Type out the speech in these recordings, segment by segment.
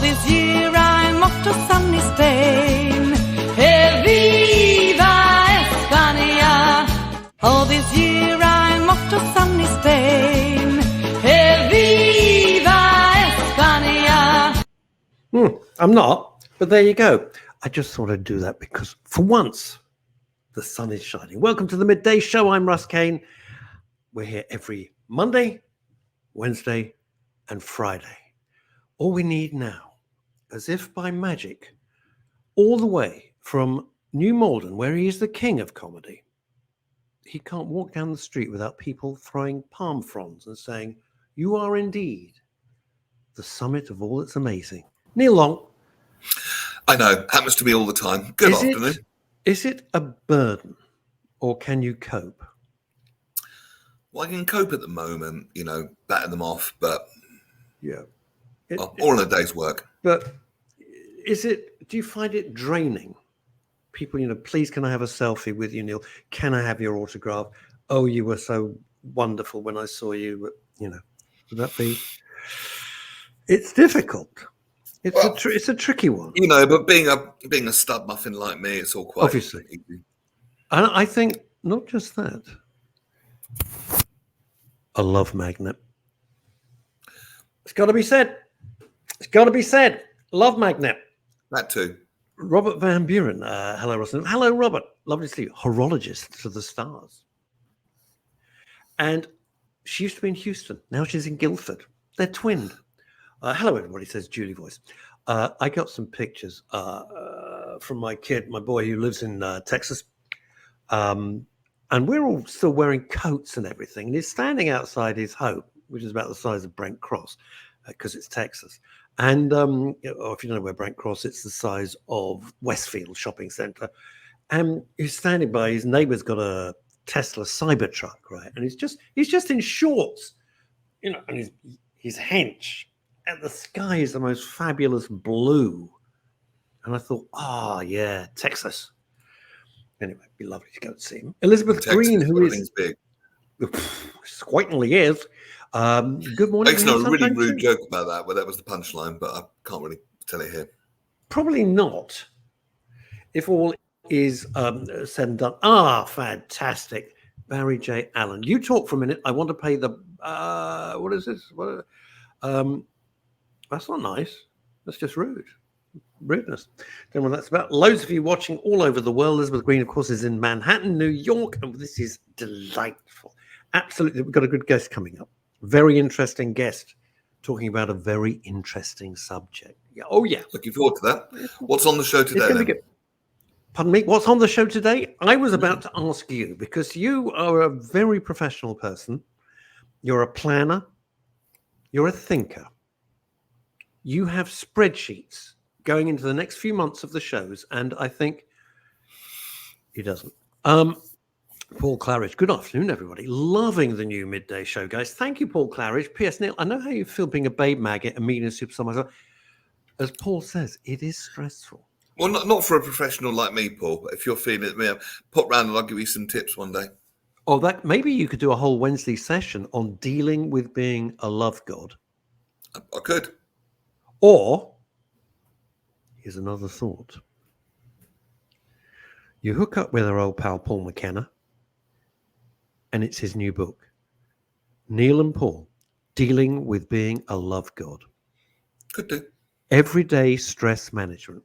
this year I'm off to sunny Spain. Hey, viva España. Oh, this year I'm off to sunny Spain. Hey, viva España. I'm not, but there you go. I just thought I'd do that because for once, the sun is shining. Welcome to the Midday Show. I'm Russ Kane. We're here every Monday, Wednesday, and Friday. All we need now, as if by magic, all the way from New Malden, where he is the king of comedy, he can't walk down the street without people throwing palm fronds and saying, "You are indeed the summit of all that's amazing." Neil Long. I know, happens to me all the time. Good afternoon. Is it a burden or can you cope? Well, I can cope at the moment, batting them off, but Yeah. all in a day's work. But do you find it draining? People, please can I have a selfie with you, Neil? Can I have your autograph? Oh, you were so wonderful when I saw you, would that be? It's difficult. It's a tricky one. But being a stud muffin like me, it's all quite obviously easy. And I think not just that. A love magnet. It's got to be said. It's got to be said. Love magnet. That too. Robert Van Buren. Hello, Ross. Hello, Robert. Lovely to see you. Horologist to the stars. And she used to be in Houston. Now she's in Guildford. They're twinned. Hello, everybody, says Julie Voice. I got some pictures from my boy who lives in Texas. And we're all still wearing coats and everything. And he's standing outside his home, which is about the size of Brent Cross, because it's Texas. And if you don't know where Brent Cross, it's the size of Westfield Shopping Centre. And he's standing by, his neighbour's got a Tesla Cybertruck, right? And he's just in shorts, and he's hench. And the sky is the most fabulous blue. And I thought, yeah, Texas. Anyway, it'd be lovely to go and see him. Elizabeth Texas, Green, who is big. Squightly is. Good morning. Makes a really rude joke about that, but that was the punchline, but I can't really tell it here. Probably not. If all is said and done. Fantastic. Barry J. Allen. You talk for a minute. I want to pay the what is this? That's not nice. That's just rudeness. Don't know what that's about. Loads of you watching all over the world. Elizabeth Green, of course, is in Manhattan, New York, and this is delightful. Absolutely. We've got a good guest coming up. Very interesting guest talking about a very interesting subject. Yeah. Oh, yeah. Looking forward to that. What's on the show today? Pardon me? What's on the show today? I was about to ask you, because you are a very professional person. You're a planner. You're a thinker. You have spreadsheets going into the next few months of the shows, and I think he doesn't. Paul Claridge, good afternoon, everybody. Loving the new Midday Show, guys. Thank you, Paul Claridge. P.S. Neil, I know how you feel being a babe maggot, a media superstar myself. As Paul says, it is stressful. Well, not for a professional like me, Paul, but if you're feeling it, pop round and I'll give you some tips one day. Oh, that maybe you could do a whole Wednesday session on dealing with being a love god. I could. Or, here's another thought. You hook up with our old pal Paul McKenna, and it's his new book, Neil and Paul, Dealing with Being a Love God. Could do. Everyday stress management.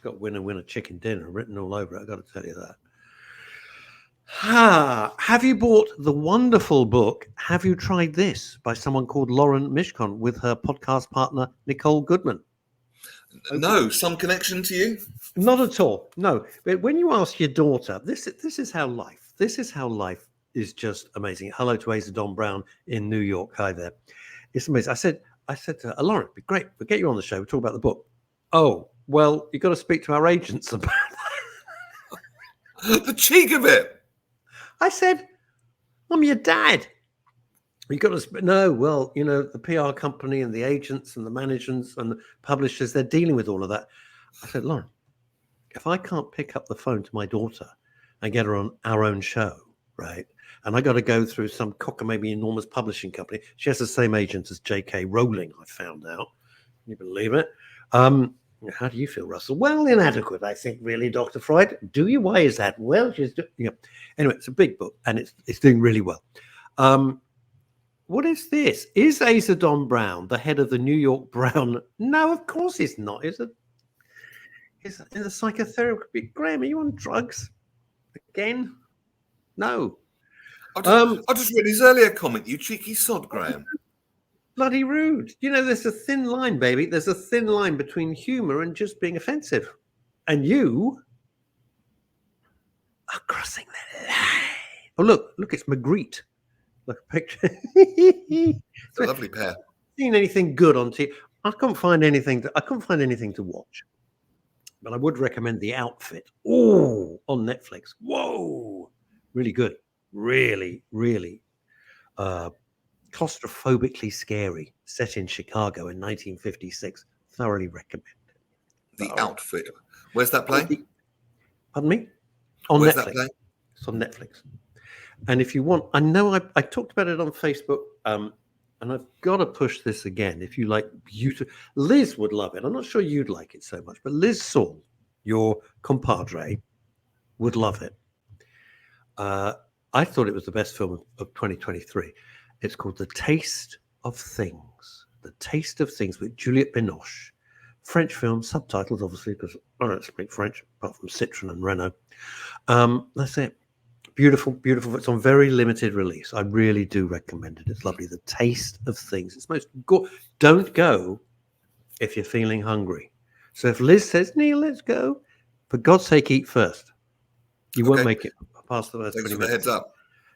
Got winner chicken dinner written all over it, I've got to tell you that. Have you bought the wonderful book, Have You Tried This? By someone called Lauren Mishkon with her podcast partner, Nicole Goodman? No, some connection to you? Not at all, no. But when you ask your daughter, this is how life is just amazing. Hello to Asa Don Brown in New York. Hi there. It's amazing. I said to her, Lauren, it'd be great. We'll get you on the show. We'll talk about the book. Oh, well, you've got to speak to our agents about that. The cheek of it. I said, I'm your dad. You got to no. Well, the PR company and the agents and the managers and the publishers, they're dealing with all of that. I said, Lauren, if I can't pick up the phone to my daughter and get her on our own show, right? And I got to go through some maybe enormous publishing company. She has the same agent as J.K. Rowling, I found out. Can you believe it? How do you feel, Russell? Well, inadequate, I think, really, Dr. Freud. Do you? Why is that? Well, yeah. Anyway, it's a big book, and it's doing really well. What is this? Is Asa Don Brown the head of the New York Brown? No, of course he's not. Is it? Is in the psychotherapy? Graham, are you on drugs again? No. I just read his earlier comment. You cheeky sod, Graham. Bloody rude. You know, there's a thin line, baby. There's a thin line between humor and just being offensive. And you are crossing that line. Oh, look, it's Magritte. Look, a picture. It's a lovely pair. Seen anything good on TV? I couldn't find anything to watch. But I would recommend The Outfit. Oh, on Netflix. Whoa. Really good. Really, really claustrophobically scary, set in Chicago in 1956. Thoroughly recommend it. The Outfit. Where's that playing? Pardon me? On Where's Netflix. that playing? It's on Netflix. And if you want, I know I talked about it on Facebook, and I've got to push this again. If you like beautiful, Liz would love it. I'm not sure you'd like it so much, but Liz Saul, your compadre, would love it. I thought it was the best film of 2023. It's called The Taste of Things. The Taste of Things with Juliette Binoche. French film, subtitles, obviously, because I don't speak French, apart from Citroën and Renault. That's it. Beautiful, beautiful. It's on very limited release. I really do recommend it. It's lovely. The Taste of Things. It's most don't go if you're feeling hungry. So if Liz says, Neil, let's go, for God's sake, eat first. You won't make it past the first 20 minutes. Heads up.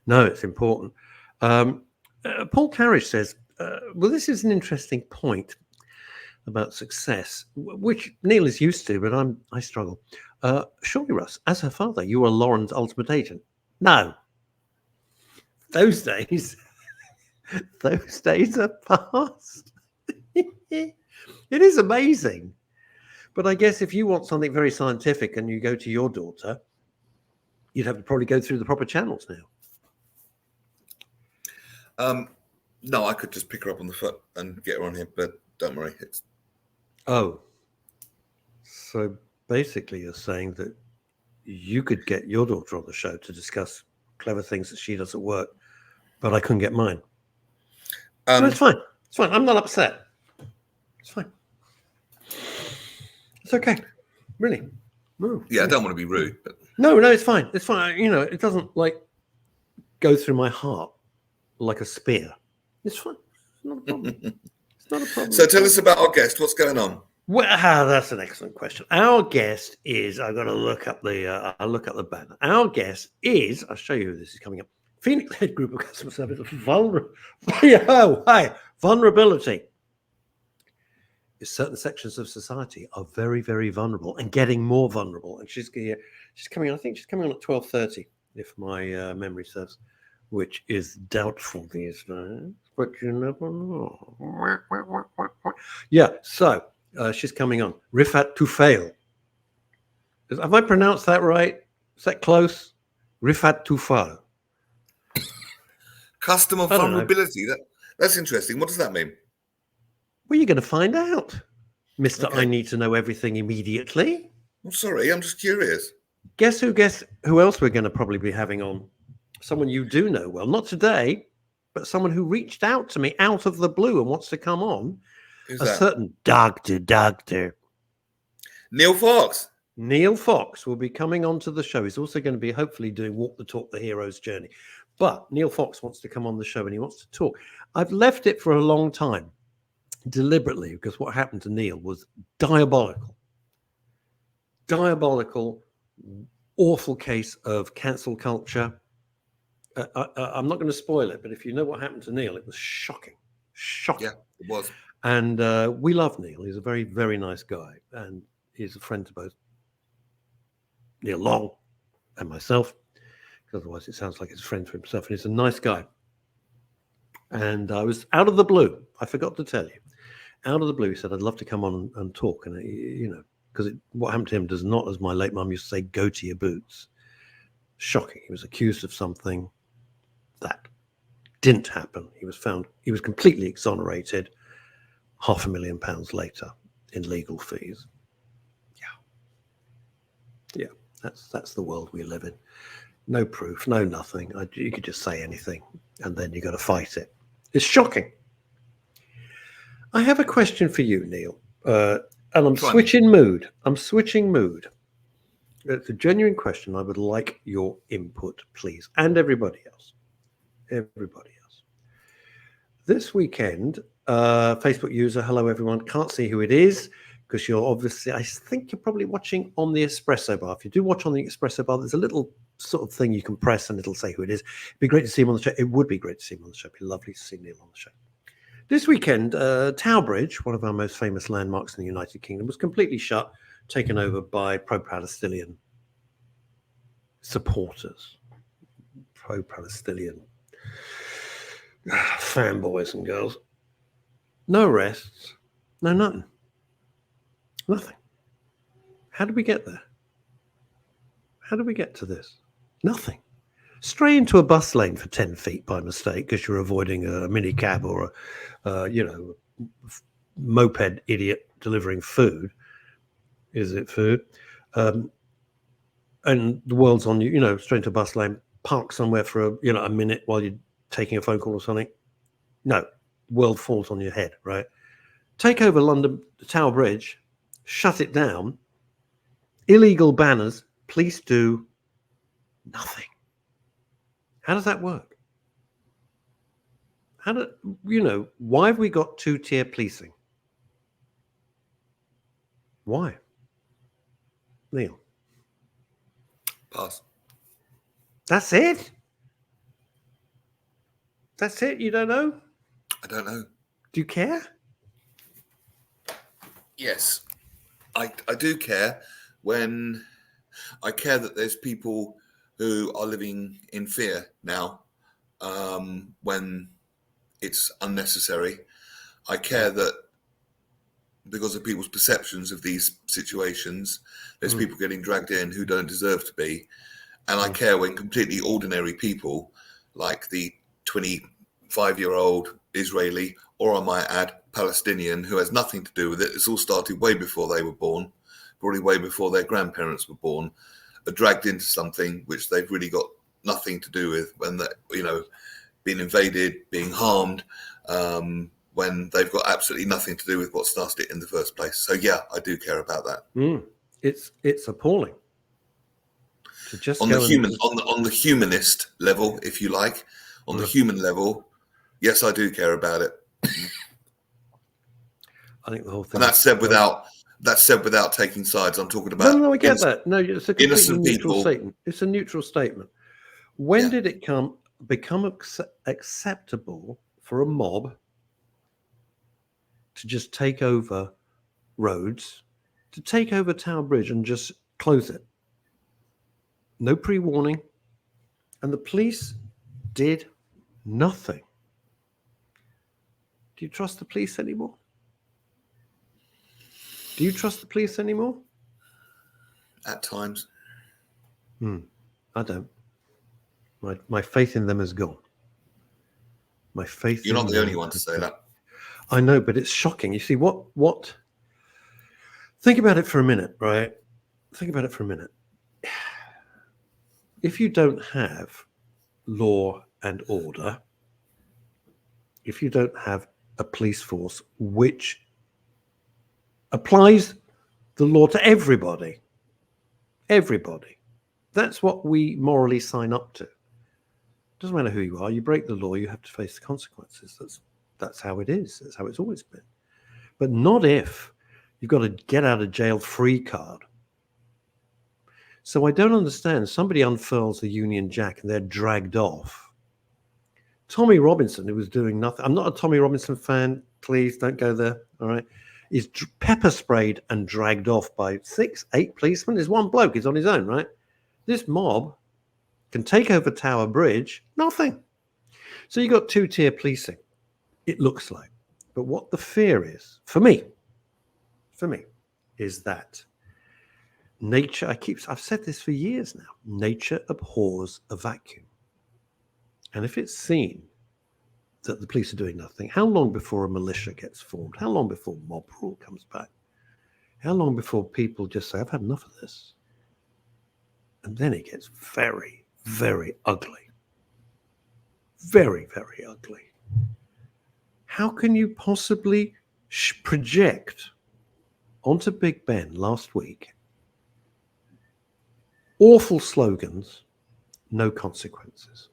No, it's important. Paul Carriage says, well, this is an interesting point about success, which Neil is used to, but I struggle. Surely, Russ, as her father, you are Lauren's ultimate agent. No. Those days are past. It is amazing. But I guess if you want something very scientific and you go to your daughter, you'd have to probably go through the proper channels now. No, I could just pick her up on the foot and get her on here, but don't worry. Oh. So basically you're saying that you could get your daughter on the show to discuss clever things that she does at work, but I couldn't get mine. No, it's fine. It's fine. I'm not upset. It's fine. It's okay. Really. No, I don't want to be rude, but no, it's fine. It's fine. You know, it doesn't go through my heart like a spear. It's fine. It's not a problem. It's not a problem. So tell us about our guest. What's going on? Well, that's an excellent question. Our guest is, I've got to look up the banner. Our guest is, I'll show you who this is coming up. Phoenix Head Group of Customer Service. Vulnerability. Certain sections of society are very, very vulnerable and getting more vulnerable. And she's coming on, I think she's coming on at 12:30, if my memory serves, which is doubtful these days, but you never know. Yeah, so she's coming on. Rifat Tufail. Have I pronounced that right? Is that close? Rifat Tufail. Customer vulnerability. That's interesting. What does that mean? Well, you're going to find out, Mr. Okay. I need to know everything immediately. I'm sorry, I'm just curious. Guess who else we're going to probably be having on? Someone you do know well. Not today, but someone who reached out to me out of the blue and wants to come on. Who's a that? Certain doctor. Neil Fox. Neil Fox will be coming onto the show. He's also going to be hopefully doing Walk the Talk, the Hero's Journey. But Neil Fox wants to come on the show and he wants to talk. I've left it for a long time, deliberately, because what happened to Neil was diabolical, awful case of cancel culture. I'm not going to spoil it, but if you know what happened to Neil, it was shocking. Yeah, it was. And we love Neil. He's a very, very nice guy, and he's a friend to both Neil Long and myself, because otherwise it sounds like he's a friend for himself. And he's a nice guy. And I was out of the blue. I forgot to tell you. Out of the blue, he said, I'd love to come on and talk. And, because what happened to him does not, as my late mum used to say, go to your boots. Shocking. He was accused of something that didn't happen. He was completely exonerated. £500,000 later in legal fees. Yeah, that's the world we live in. No proof, no nothing. You could just say anything, and then you got to fight it. It's shocking. I have a question for you, Neil, and I'm switching mood. It's a genuine question. I would like your input, please, and everybody else. This weekend, Facebook user, hello everyone. Can't see who it is because you're obviously, I think you're probably watching on the espresso bar. If you do watch on the espresso bar, there's a little sort of thing you can press and it'll say who it is. It'd be great to see him on the show. It would be great to see him on the show. It'd be lovely to see Neil on the show. This weekend, Tower Bridge, one of our most famous landmarks in the United Kingdom, was completely shut, taken over by pro-Palestinian supporters, pro-Palestinian fanboys and girls. No arrests, no nothing. How did we get there? How did we get to this? Nothing. Stray into a bus lane for 10 feet by mistake because you're avoiding a minicab or a moped idiot delivering food. Is it food? And the world's on you, straight into a bus lane, park somewhere for a minute while you're taking a phone call or something. No, the world falls on your head, right? Take over London, the Tower Bridge, shut it down, illegal banners, police do nothing. How does that work? Why have we got two-tier policing? Why? Neil? Pass. That's it? That's it? You don't know? I don't know. Do you care? Yes, I do care. When I care that there's people who are living in fear now, when it's unnecessary. I care that because of people's perceptions of these situations, there's people getting dragged in who don't deserve to be. And I care when completely ordinary people, like the 25-year-old Israeli, or I might add, Palestinian, who has nothing to do with it. It's all started way before they were born, probably way before their grandparents were born, are dragged into something which they've really got nothing to do with when they're, being invaded, being harmed, when they've got absolutely nothing to do with what started it in the first place. So yeah, I do care about that. It's appalling. To just on the humanist level, if you like, on the human level, yes, I do care about it. I think the whole thing. And that's said without taking sides. I'm talking about. No, I get that. No, it's a completely neutral people. statement. It's a neutral statement. When did it become acceptable for a mob to just take over roads, to take over Tower Bridge and just close it? No pre-warning, and the police did nothing. Do you trust the police anymore? Do you trust the police anymore? At times. I don't. My faith in them is gone. My faith. You're not the only one to say that. I know, but it's shocking. You see, what? Think about it for a minute, right? Think about it for a minute. If you don't have law and order, if you don't have a police force which applies the law to everybody, that's what we morally sign up to. Doesn't matter who you are, you break the law, you have to face the consequences. That's how it is. That's how it's always been. But not if you've got a get out of jail free card. So I don't understand. Somebody unfurls the Union Jack and they're dragged off. Tommy Robinson, who was doing nothing. I'm not a Tommy Robinson fan. Please don't go there. All right. Is pepper sprayed and dragged off by 6, 8 policemen. There's one bloke. He's on his own, right? This mob can take over Tower Bridge. Nothing. So you got two-tier policing. It looks like. But what the fear is, for me, is that nature, I've said this for years now, nature abhors a vacuum. And if it's seen that the police are doing nothing, how long before a militia gets formed? How long before mob rule comes back? How long before people just say, I've had enough of this? And then it gets very, very ugly. Very, very ugly. How can you possibly project onto Big Ben last week awful slogans, no consequences?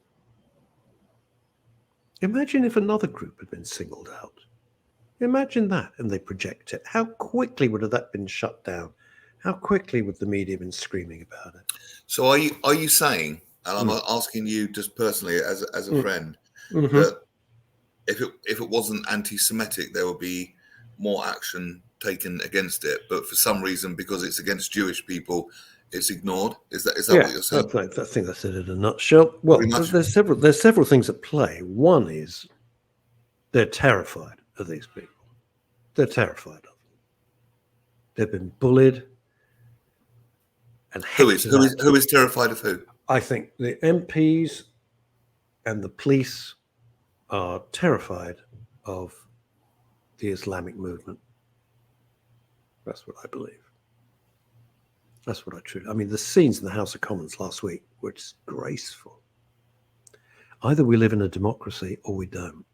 Imagine if another group had been singled out. Imagine that, and they project it. How quickly would have that been shut down? How quickly would the media have been screaming about it? So are you saying, and I'm asking you just personally as a friend, that if it wasn't anti-Semitic, there would be more action taken against it, but for some reason, because it's against Jewish people, it's ignored? Is that what you're saying? I think that's it in a nutshell. Well, there's several things at play. One is they're terrified of these people. They're terrified of them. They've been bullied. And who is terrified of who? I think the MPs and the police are terrified of the Islamic movement. That's what I believe. That's what I truly. I mean, the scenes in the House of Commons last week were disgraceful. Either we live in a democracy or we don't.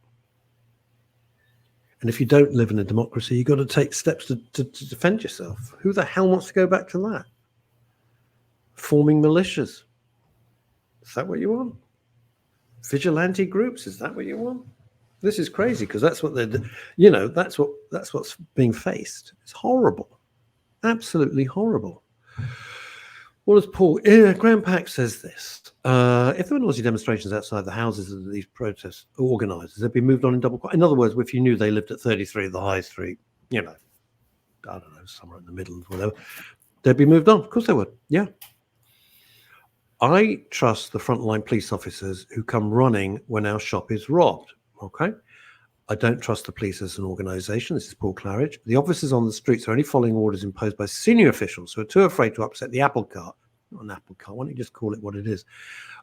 And if you don't live in a democracy, you've got to take steps to defend yourself. Who the hell wants to go back to that? Forming militias. Is that what you want? Vigilante groups. Is that what you want? This is crazy because that's what that's what's being faced. It's horrible. Absolutely horrible. What does Paul Graham Pack says this? If there were noisy demonstrations outside the houses of these protest organisers, they'd be moved on in double. In other words, if you knew they lived at 33 the High Street, I don't know, somewhere in the middle, whatever, they'd be moved on. Of course they would. Yeah. I trust the frontline police officers who come running when our shop is robbed. Okay. I don't trust the police as an organisation. This is Paul Claridge. The officers on the streets are only following orders imposed by senior officials who are too afraid to upset the apple cart. Not an apple cart. Why don't you just call it what it is?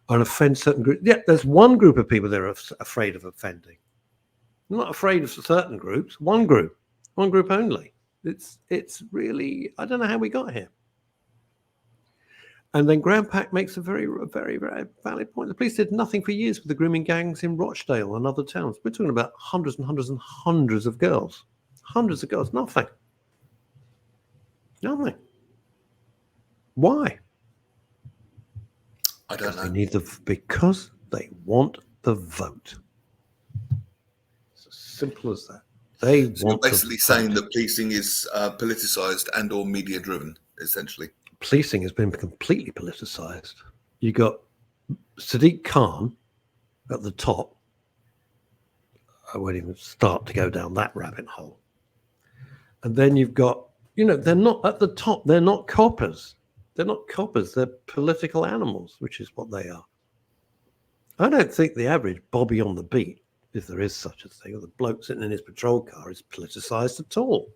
And offend certain groups. Yeah, there's one group of people that are afraid of offending. I'm not afraid of certain groups. One group only. It's really, I don't know how we got here. And then Graham Pack makes a very, very, very valid point. The police did nothing for years with the grooming gangs in Rochdale and other towns. We're talking about hundreds and hundreds and hundreds of girls. Hundreds of girls. Nothing. Nothing. Why? I don't know. Because they want the vote. It's as simple as that. So you're basically saying that policing is politicised and or media driven, essentially. Policing has been completely politicized. You got Sadiq Khan at the top. I won't even start to go down that rabbit hole. And then you've got, they're not at the top. They're not coppers. They're not coppers. They're political animals, which is what they are. I don't think the average Bobby on the beat, if there is such a thing, or the bloke sitting in his patrol car is politicized at all.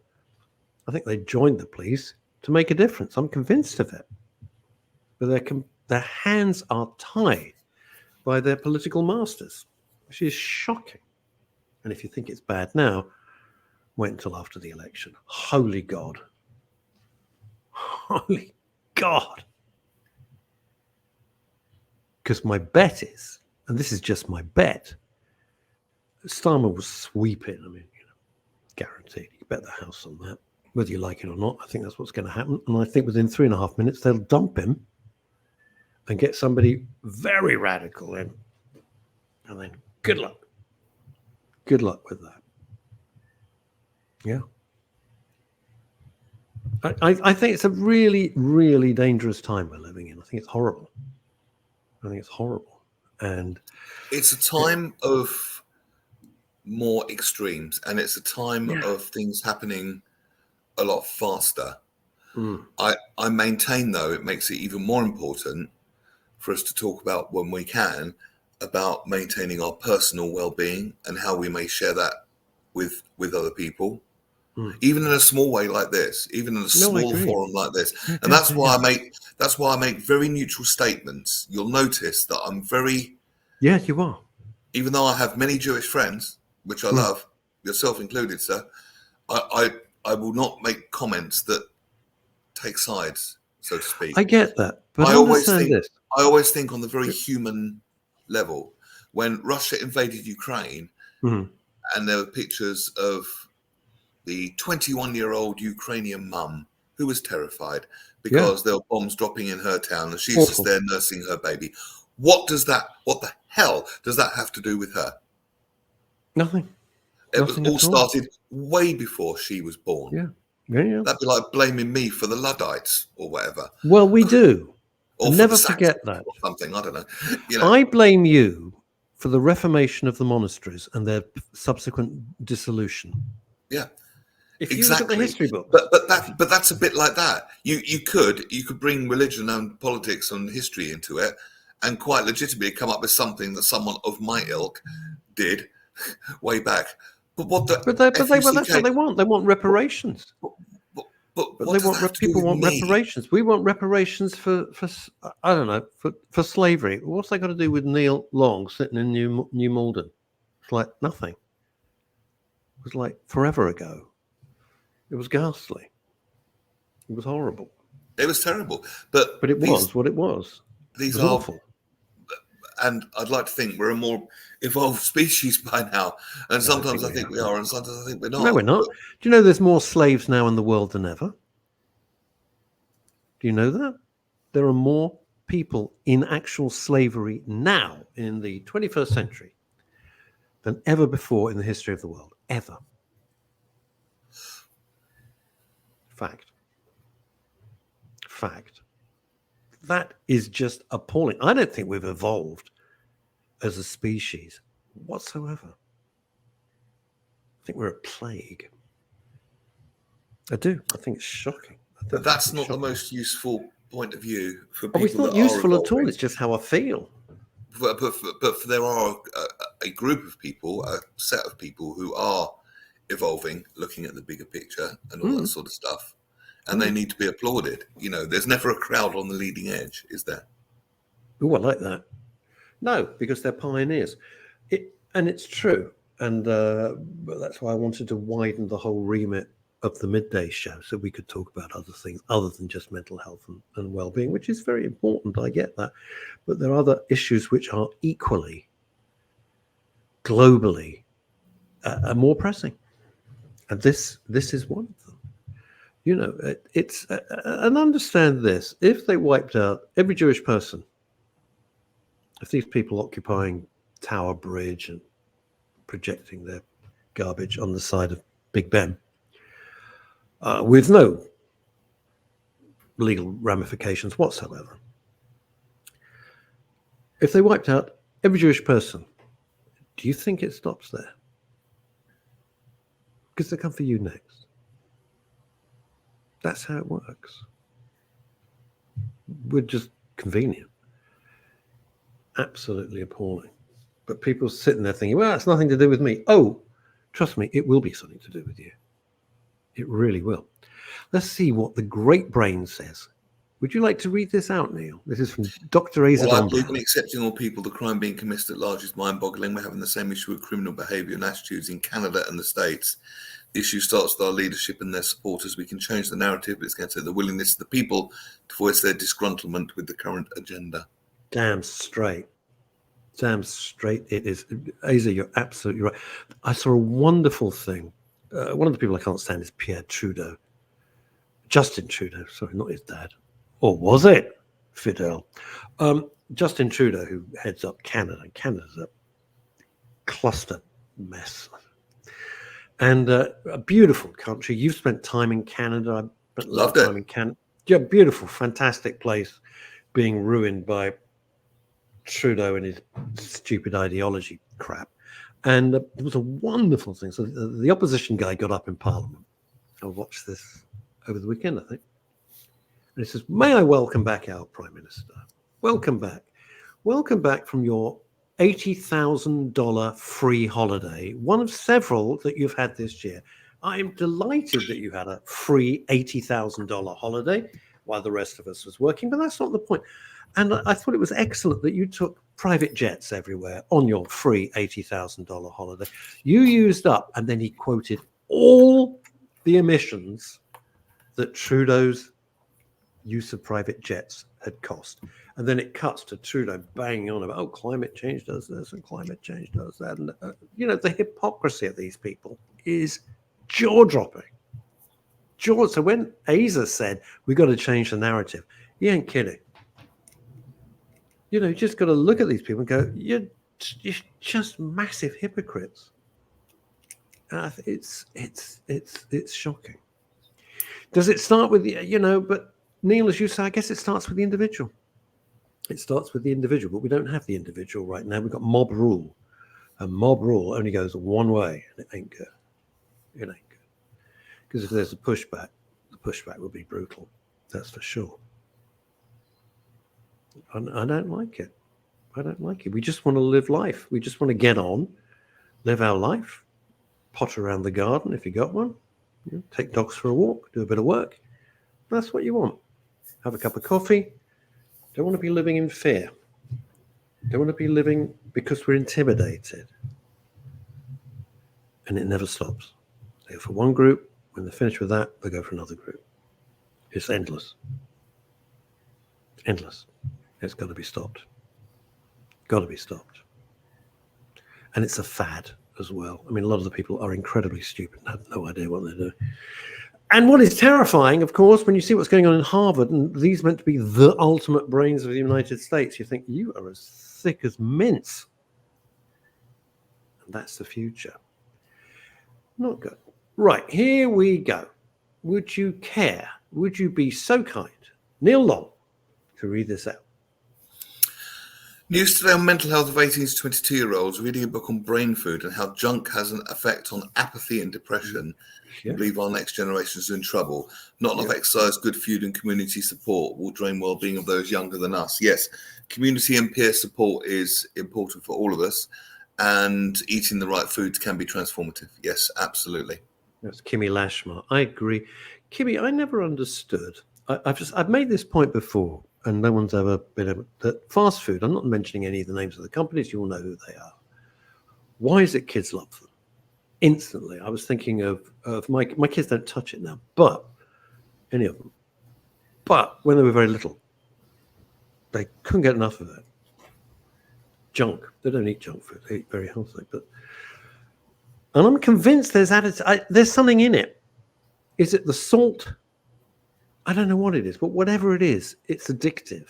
I think they joined the police to make a difference. I'm convinced of it. But their hands are tied by their political masters, which is shocking. And if you think it's bad now, wait until after the election. Holy God. Holy God. Because my bet is, and this is just my bet, Starmer will sweep it. I mean, guaranteed. You bet the house on that. Whether you like it or not, I think that's what's going to happen. And I think within 3.5 minutes, they'll dump him and get somebody very radical in. And then good luck. Good luck with that. Yeah. I think it's a really, really dangerous time we're living in. I think it's horrible. And it's a time of more extremes, and it's a time of things happening a lot faster. I maintain, though, it makes it even more important for us to talk about, when we can, about maintaining our personal well-being and how we may share that with other people, even in a small way like this, even in a small forum like this. And that's why I make very neutral statements. You'll notice that I'm very you are even though I have many Jewish friends, which I love, yourself included, sir, I will not make comments that take sides, so to speak. I get that, but I always understand think this. I always think on the very human level. When Russia invaded Ukraine, Mhm. and there were pictures of the 21-year-old Ukrainian mum who was terrified because there were bombs dropping in her town, and she's just Awful. there nursing her baby. What the hell does that have to do with her? Nothing. It was Nothing all at all. started way before she was born. Yeah. Yeah. That'd be like blaming me for the Luddites or whatever, Well, we do. or for Never the Saxons forget that. or something. I don't know. You know, I blame you for the reformation of the monasteries and their subsequent dissolution. yeah. If you Exactly. look at the history books, But that's a bit like that. You could bring religion and politics and history into it, and quite legitimately come up with something that someone of my ilk did way back. But what the that's what FUCK? they want. They want reparations. But But what they does that have want to do people with want me? reparations. We want reparations for I don't know, for slavery. What's that got to do with Neil Long sitting in New Malden? It's like nothing. It was like forever ago. It was ghastly. It was horrible. It was terrible. But But it was what it was. It These was are, awful. and I'd like to think we're a more evolved species by now. And sometimes I think we are, and sometimes I think we're not. No, we're not. Do you know there's more slaves now in the world than ever? Do you know that? There are more people in actual slavery now in the 21st century than ever before in the history of the world. Ever. Fact. That is just appalling. I don't think we've evolved as a species whatsoever. I think we're a plague. I do. I think it's shocking. But that's not the most useful point of view for people. Oh, it's not that useful are at all. evolving. It's just how I feel. But there are a group of people, a set of people who are evolving, looking at the bigger picture and all that sort of stuff, and they need to be applauded. You know, there's never a crowd on the leading edge, is there? Oh, I like that. No, because they're pioneers. And it's true. And that's why I wanted to widen the whole remit of the Midday Show so we could talk about other things other than just mental health and well-being, which is very important. I get that. But there are other issues which are equally, globally, more pressing. And this is one of them. You know, it's and understand this. If they wiped out every Jewish person, if these people occupying Tower Bridge and projecting their garbage on the side of Big Ben, with no legal ramifications whatsoever, if they wiped out every Jewish person, do you think it stops there? Because they come for you next. That's how it works. We're just convenient. Absolutely appalling. But people sitting there thinking, well, it's nothing to do with me. Oh, trust me, it will be something to do with you. It really will. Let's see what the great brain says. Would you like to read this out, Neil? This is from Dr. Asa Well, I Dombrowne. believe in accepting all people, the crime being committed at large is mind-boggling. We're having the same issue with criminal behaviour and attitudes in Canada and the States. The issue starts with our leadership and their supporters. We can change the narrative, but it's going to take the willingness of the people to voice their disgruntlement with the current agenda. Damn straight. Damn straight it is. Asa, you're absolutely right. I saw a wonderful thing. One of the people I can't stand is Pierre Trudeau. Justin Trudeau, sorry, not his dad. Or was it Fidel? Justin Trudeau, who heads up Canada. Canada's a cluster mess. And a beautiful country. You've spent time in Canada. I spent a lot of time in Canada. Yeah, beautiful, fantastic place being ruined by Trudeau and his stupid ideology crap. And it was a wonderful thing. So the opposition guy got up in Parliament. I watched this over the weekend, I think. And he says, may I welcome back our Prime Minister? Welcome back. Welcome back from your $80,000 free holiday, one of several that you've had this year. I am delighted that you had a free $80,000 holiday while the rest of us was working, but that's not the point. And I thought it was excellent that you took private jets everywhere on your free $80,000 holiday. You used up, and then he quoted all the emissions that Trudeau's use of private jets had cost. And then it cuts to Trudeau banging on about, climate change does this and climate change does that. And, the hypocrisy of these people is jaw-dropping. So when Asa said, we got to change the narrative, he ain't kidding. You just got to look at these people and go, you're just massive hypocrites. It's shocking. Does it start with, but Neil, as you say, I guess it starts with the individual. It starts with the individual, but we don't have the individual right now. We've got mob rule. And mob rule only goes one way, and it ain't good. It ain't good. Because if there's a pushback, the pushback will be brutal. That's for sure. I don't like it. I don't like it. We just want to live life. We just want to get on, live our life, potter around the garden if you got one, take dogs for a walk, do a bit of work. That's what you want. Have a cup of coffee. Don't want to be living in fear. Don't want to be living because we're intimidated. And it never stops. They go for one group. When they're finished with that, they go for another group. It's endless. Endless. It's got to be stopped. Got to be stopped. And it's a fad as well. I mean, a lot of the people are incredibly stupid and have no idea what they're doing. And what is terrifying, of course, when you see what's going on in Harvard, and these meant to be the ultimate brains of the United States, you think you are as thick as mince. And that's the future. Not good. Right, here we go. Would you care? Would you be so kind, Neil Long, to read this out? News today on mental health of 18 to 22-year-olds reading a book on brain food and how junk has an effect on apathy and depression. I believe our next generation is in trouble. Not enough exercise, good food and community support will drain well-being of those younger than us. Yes, community and peer support is important for all of us, and eating the right foods can be transformative. Yes, absolutely. That's Kimmy Lashmar. I agree. Kimmy, I never understood. I've made this point before, and no one's ever been able that fast food, I'm not mentioning any of the names of the companies, you all know who they are. Why is it kids love them? Instantly, I was thinking of my kids don't touch it now, but any of them. But when they were very little, they couldn't get enough of it. Junk. They don't eat junk food. They eat very healthy. And I'm convinced there's something in it. Is it the salt? I don't know what it is, but whatever it is, it's addictive.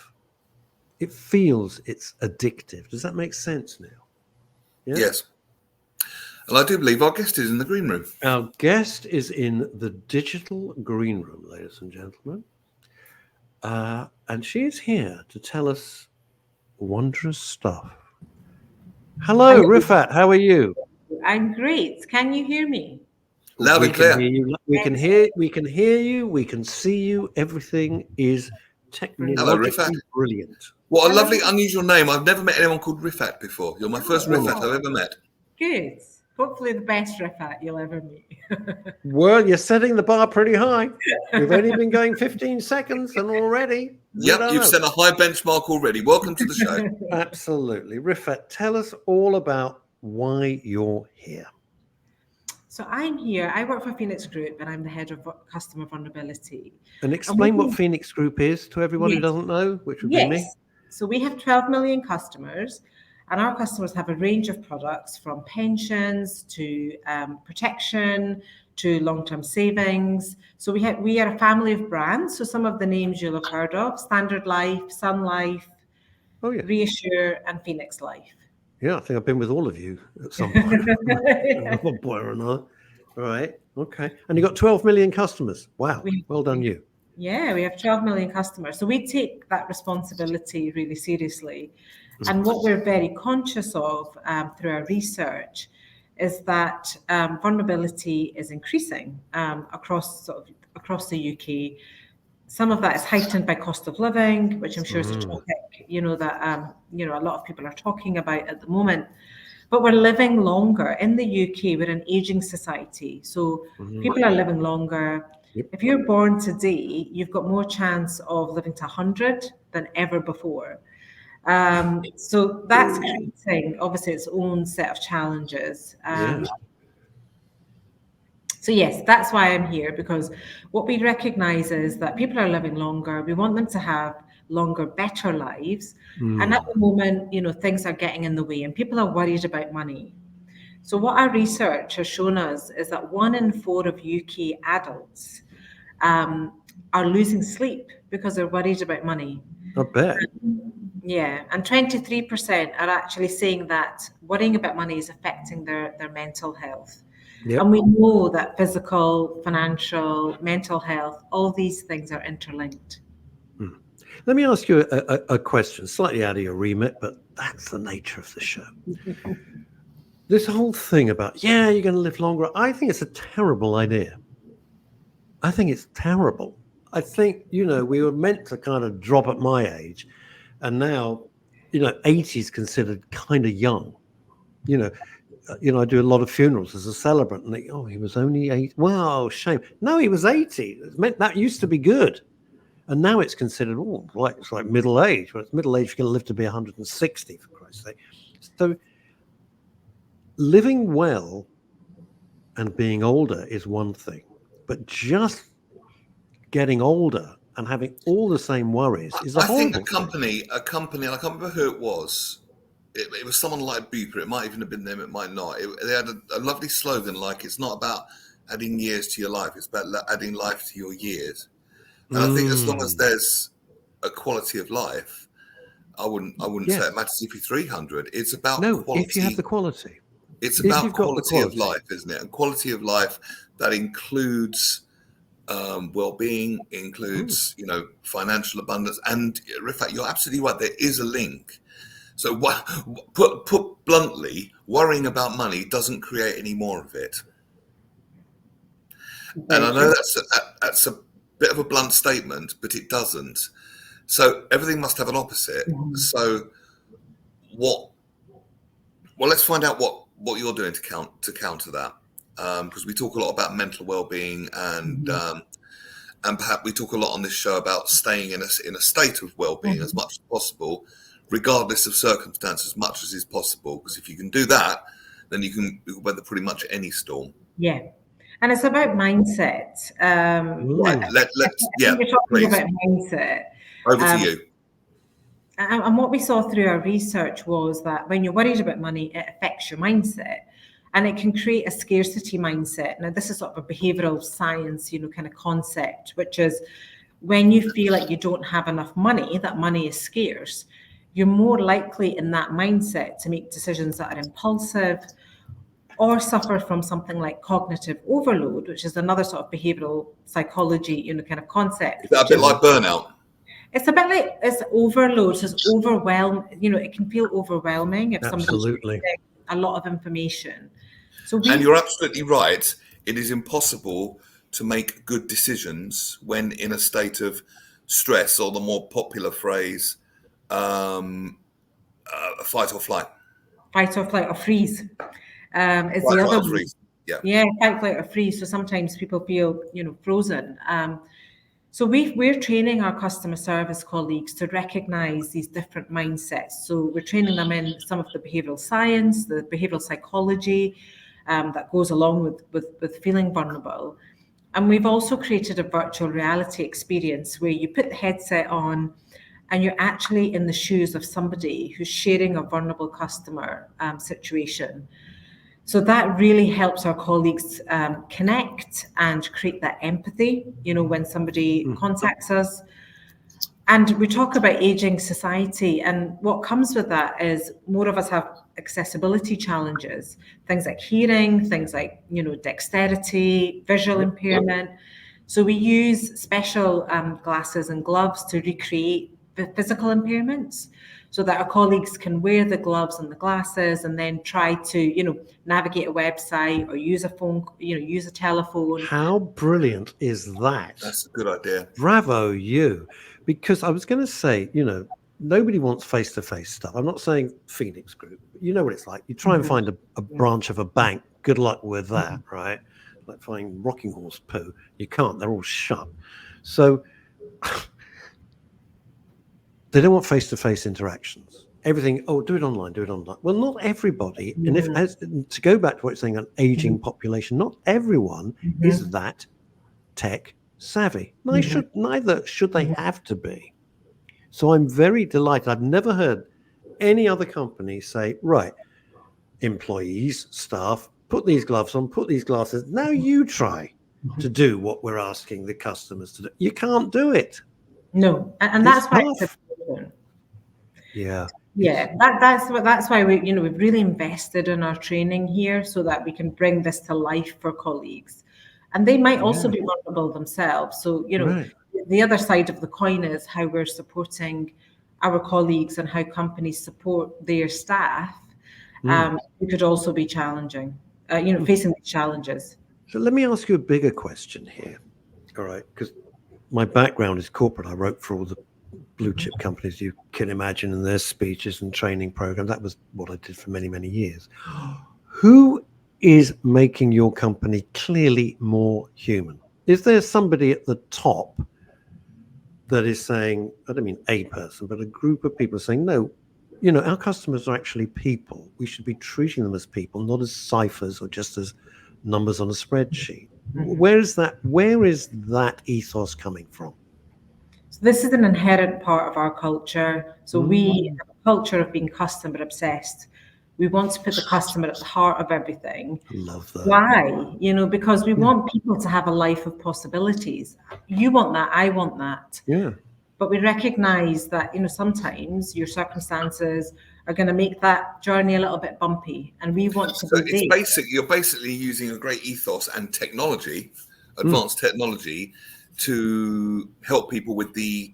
It feels it's addictive. Does that make sense now? Yeah? Yes. And I do believe our guest is in the green room. Our guest is in the digital green room, ladies and gentlemen. And she is here to tell us wondrous stuff. Hello, Rifat. How are you? I'm great. Can you hear me? Loud and clear. We can hear you. We can see you. Everything is technologically brilliant. What a lovely, unusual name. I've never met anyone called Rifat before. You're my first Rifat I've ever met. Good. Hopefully the best Rifat you'll ever meet. Well, you're setting the bar pretty high. We've only been going 15 seconds and already. Yep, you've set a high benchmark already. Welcome to the show. Absolutely. Rifat, tell us all about why you're here. So I'm here. I work for Phoenix Group and I'm the head of customer vulnerability. And explain what Phoenix Group is to everyone who doesn't know, which would be me. So we have 12 million customers, and our customers have a range of products from pensions to protection to long-term savings. So we are a family of brands. So some of the names you'll have heard of: Standard Life, Sun Life, Reassure, and Phoenix Life. Yeah, I think I've been with all of you at some point. At one point or another. All right. Okay. And you got 12 million customers. Wow. Well done, you. Yeah, we have 12 million customers. So we take that responsibility really seriously. And what we're very conscious of through our research is that vulnerability is increasing across the UK. Some of that is heightened by cost of living, which I'm sure is a topic, that a lot of people are talking about at the moment. But we're living longer. In the UK, we're an aging society. So people are living longer. Yep. If you're born today, you've got more chance of living to 100 than ever before. So that's creating obviously its own set of challenges. So yes, that's why I'm here, because what we recognize is that people are living longer. We want them to have longer, better lives. And at the moment, things are getting in the way and people are worried about money. So what our research has shown us is that 1 in 4 of UK adults are losing sleep because they're worried about money. I bet. Yeah, and 23% are actually saying that worrying about money is affecting their mental health. Yep. And we know that physical, financial, mental health, all these things are interlinked. Let me ask you a question, slightly out of your remit, but that's the nature of the show. This whole thing about, you're going to live longer, I think it's a terrible idea. I think it's terrible. I think, we were meant to kind of drop at my age, and now, 80 is considered kind of young. I do a lot of funerals as a celebrant, and he was only 8. Wow, shame. No, he was 80. It meant that used to be good. And now it's considered, it's like middle age. Well, it's middle age, you're going to live to be 160, for Christ's sake. So living well and being older is one thing, but just getting older and having all the same worries is a horrible thing. A company, and I can't remember who it was. It was someone like Bupa. It might even have been them. It might not. They had a lovely slogan like, it's not about adding years to your life. It's about adding life to your years. And I think as long as there's a quality of life, I wouldn't say it matters if you're 300. It's about quality. If you have the quality. It's about quality of life, isn't it? And quality of life that includes well-being, includes financial abundance. And Rifat, you're absolutely right. There is a link. So put bluntly, worrying about money doesn't create any more of it. And I know that's a bit of a blunt statement, but it doesn't. So everything must have an opposite. So let's find out what you're doing to counter that, because we talk a lot about mental well-being and perhaps we talk a lot on this show about staying in a state of well-being as much as possible, regardless of circumstance, as much as is possible. Because if you can do that, then you can weather pretty much any storm. Yeah. And it's about mindset. Right. We're talking about mindset. Over to you. And what we saw through our research was that when you're worried about money, it affects your mindset. And it can create a scarcity mindset. Now, this is sort of a behavioral science, kind of concept, which is when you feel like you don't have enough money, that money is scarce, you're more likely in that mindset to make decisions that are impulsive, or suffer from something like cognitive overload, which is another sort of behavioral psychology, kind of concept. Is that a bit like burnout? It's a bit like it's overload. So it's overwhelm. It can feel overwhelming if somebody's getting a lot of information. And you're absolutely right. It is impossible to make good decisions when in a state of stress, or the more popular phrase, fight or flight. Fight or flight or freeze. Is fight, the other one. Freeze. Fight, flight, or freeze. So sometimes people feel, frozen. So we're training our customer service colleagues to recognize these different mindsets. So we're training them in some of the behavioral science, the behavioral psychology that goes along with feeling vulnerable. And we've also created a virtual reality experience where you put the headset on and you're actually in the shoes of somebody who's sharing a vulnerable customer situation. So that really helps our colleagues connect and create that empathy, when somebody contacts us. And we talk about aging society, and what comes with that is more of us have accessibility challenges, things like hearing, things like, dexterity, visual impairment. So we use special glasses and gloves to recreate the physical impairments, so that our colleagues can wear the gloves and the glasses and then try to, navigate a website or use a phone, use a telephone. How brilliant is that? That's a good idea. Bravo, you. Because I was going to say, nobody wants face-to-face stuff. I'm not saying Phoenix Group. But you know what it's like. You try and find a branch of a bank. Good luck with that, right? Like finding rocking horse poo. You can't. They're all shut. So They don't want face-to-face interactions. Everything, oh, do it online, do it online. Well, not everybody. And if, as to go back to what you're saying, an aging population, not everyone is that tech savvy. Neither should they have to be. So I'm very delighted. I've never heard any other company say, right, employees, staff, put these gloves on, put these glasses. Now you try to do what we're asking the customers to do. You can't do it. No, and that's why it's important. Yeah. Yeah, that's why we've really invested in our training here so that we can bring this to life for colleagues, and they might also be vulnerable themselves. So the other side of the coin is how we're supporting our colleagues and how companies support their staff. It could also be challenging, facing these challenges. So let me ask you a bigger question here, all right? Because my background is corporate. I wrote for all the blue chip companies you can imagine in their speeches and training programs. That was what I did for many, many years. Who is making your company clearly more human? Is there somebody at the top that is saying, I don't mean a person, but a group of people saying, no, our customers are actually people. We should be treating them as people, not as ciphers or just as numbers on a spreadsheet. Where is that ethos coming from? So this is an inherent part of our culture. So we have a culture of being customer obsessed. We want to put the customer at the heart of everything. I love that. Why? Because we want people to have a life of possibilities. You want that, I want that. Yeah. But we recognize that, sometimes your circumstances are going to make that journey a little bit bumpy, and we want to be there. You're basically using a great ethos and technology, advanced technology, to help people with the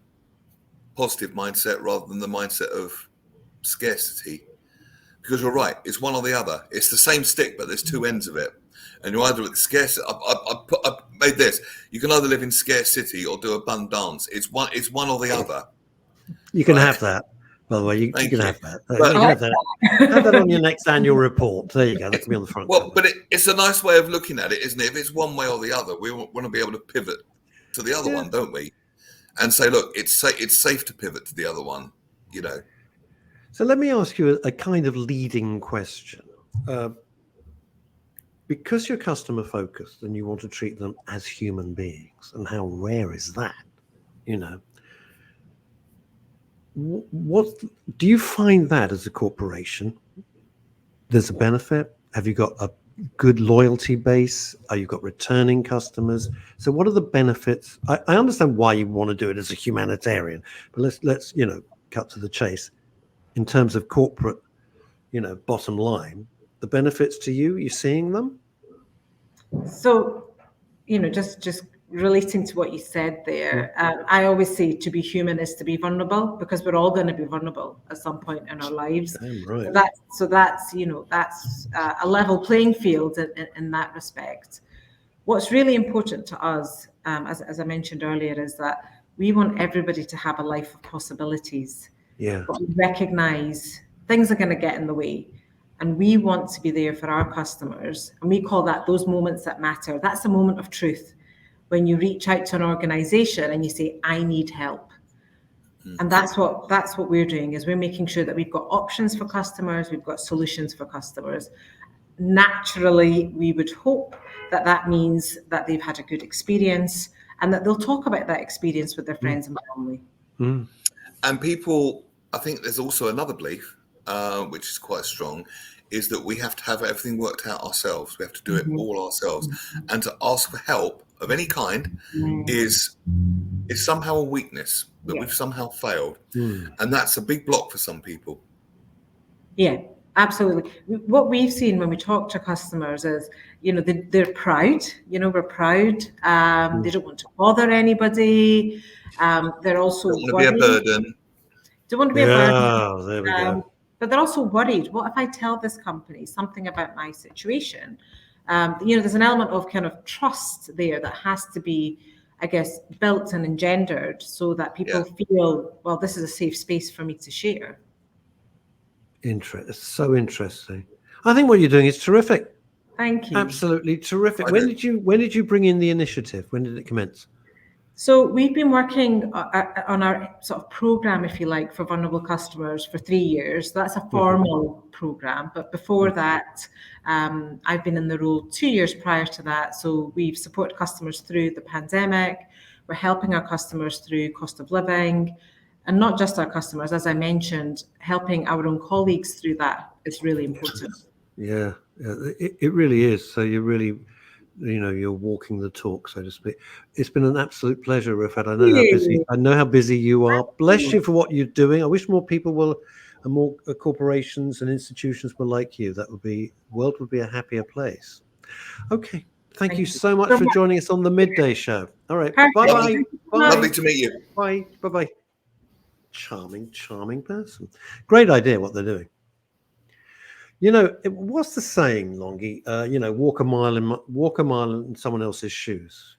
positive mindset rather than the mindset of scarcity. Because you're right, it's one or the other. It's the same stick, but there's two ends of it. And you're either at scarce. I made this. You can either live in scarcity or do a bun dance. It's one or the other. You can have that. By the way, you can have that. You can have that. Have that on your next annual report. There you go. That can be on the front. Well, but it's a nice way of looking at it, isn't it? If it's one way or the other, we want to be able to pivot to the other one, don't we? And say, look, it's safe to pivot to the other one. So let me ask you a kind of leading question. Because you're customer focused and you want to treat them as human beings, and how rare is that? What do you find that as a corporation? There's a benefit. Have you got a good loyalty base? Are you got returning customers? So what are the benefits? I understand why you want to do it as a humanitarian, but let's cut to the chase. In terms of corporate, bottom line, the benefits to you're seeing them? So, just relating to what you said there, I always say to be human is to be vulnerable, because we're all going to be vulnerable at some point in our lives. Right. That's a level playing field in that respect. What's really important to us, as I mentioned earlier, is that we want everybody to have a life of possibilities. Yeah. But we recognize things are going to get in the way, and we want to be there for our customers. And we call that those moments that matter. That's a moment of truth. When you reach out to an organization and you say, I need help. And that's what we're doing, is we're making sure that we've got options for customers, we've got solutions for customers. Naturally, we would hope that means that they've had a good experience and that they'll talk about that experience with their friends and family. And people, I think there's also another belief, which is quite strong, is that we have to have everything worked out ourselves. We have to do it all ourselves. And to ask for help of any kind is somehow a weakness, that we've somehow failed. And that's a big block for some people. Yeah, absolutely. What we've seen when we talk to customers is, they're proud. We're proud. They don't want to bother anybody. They're also don't want to worried. be a burden. Don't want to be a burden. Oh, there we go. But they're also worried. What if I tell this company something about my situation? There's an element of kind of trust there that has to be, I guess, built and engendered so that people feel, well, this is a safe space for me to share. It's so interesting. I think what you're doing is terrific. Thank you. Absolutely terrific. When did you bring in the initiative? When did it commence? So we've been working on our sort of program, if you like, for vulnerable customers for 3 years. That's a formal program. But before that, I've been in the role 2 years prior to that. So we've supported customers through the pandemic. We're helping our customers through cost of living, and not just our customers, as I mentioned, helping our own colleagues through that is really important. Yeah, it really is. So you're really, you're walking the talk, so to speak. It's been an absolute pleasure, Rifat. I know how busy you are. Bless you for what you're doing. I wish more people will, and more corporations and institutions were like you. World would be a happier place. Okay. Thank you so much for joining us on the Midday Show. All right. Bye-bye. Lovely to meet you. Bye. Bye-bye. Charming person. Great idea what they're doing. What's the saying, Longy? Walk a mile in someone else's shoes.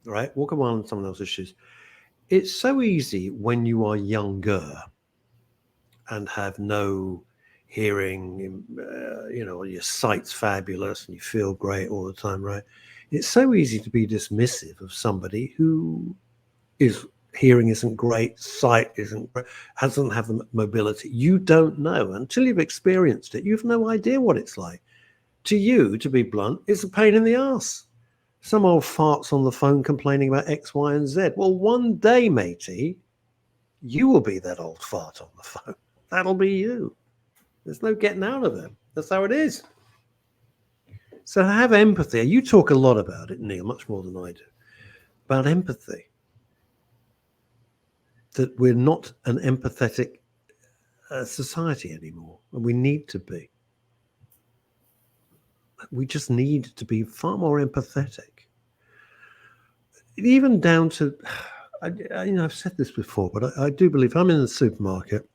Right? Walk a mile in someone else's shoes. It's so easy when you are younger and have no hearing, your sight's fabulous and you feel great all the time, right? It's so easy to be dismissive of somebody who is hearing isn't great, sight isn't great, doesn't have the mobility. You don't know until you've experienced it. You have no idea what it's like. To you, to be blunt, it's a pain in the ass. Some old farts on the phone complaining about X, Y, and Z. Well, one day, matey, you will be that old fart on the phone. That'll be you. There's no getting out of it. That's how it is. So have empathy. You talk a lot about it, Neil, much more than I do, about empathy. That we're not an empathetic society anymore, and we need to be. We just need to be far more empathetic. Even down to, I've said this before, but I do believe I'm in the supermarket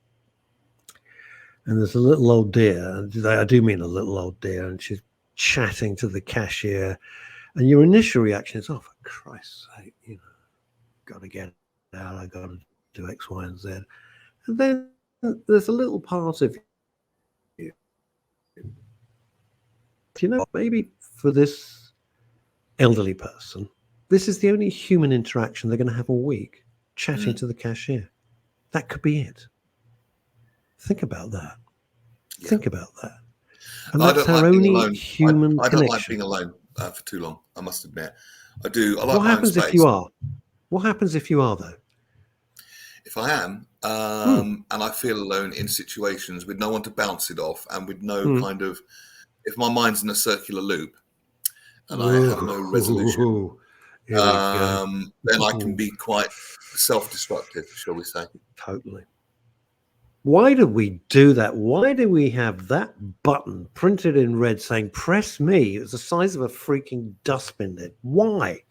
and there's a little old dear, and I do mean a little old dear, and she's chatting to the cashier, and your initial reaction is, oh, for Christ's sake, got to get out, I got to do X, Y, and Z. And then there's a little part of you, maybe for this elderly person, this is the only human interaction they're going to have all week, chatting to the cashier. That could be it. Think about that. Yeah. Think about that. And that's our only human connection. I don't like being alone for too long, I must admit. I do. I like what happens if you are? What happens if you are, though? If I am, and I feel alone in situations with no one to bounce it off and with no kind of, if my mind's in a circular loop and I have no resolution, then I can be quite self-destructive, shall we say. Totally. Why do we do that? Why do we have that button printed in red saying, press me? It's the size of a freaking dustbin then. Why?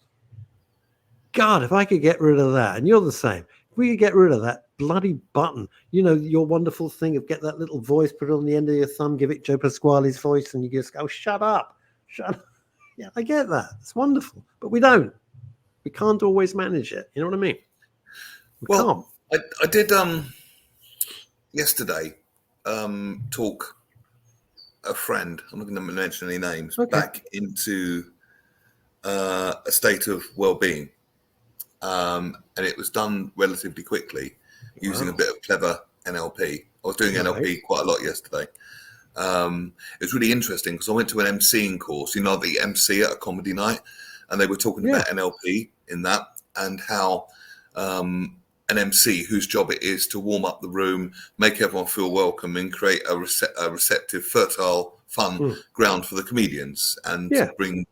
God, if I could get rid of that, and you're the same, if we could get rid of that bloody button, your wonderful thing of get that little voice, put it on the end of your thumb, give it Joe Pasquale's voice, and you just go, shut up. Yeah, I get that. It's wonderful. But we don't. We can't always manage it. You know what I mean? We can't. I did yesterday talk a friend, I'm not going to mention any names, back into a state of well-being. And it was done relatively quickly using a bit of clever NLP. I was doing NLP quite a lot yesterday. It was really interesting because I went to an MCing course, the MC at a comedy night, and they were talking about NLP in that and how an MC whose job it is to warm up the room, make everyone feel welcome and create a receptive, fertile, fun ground for the comedians and to bring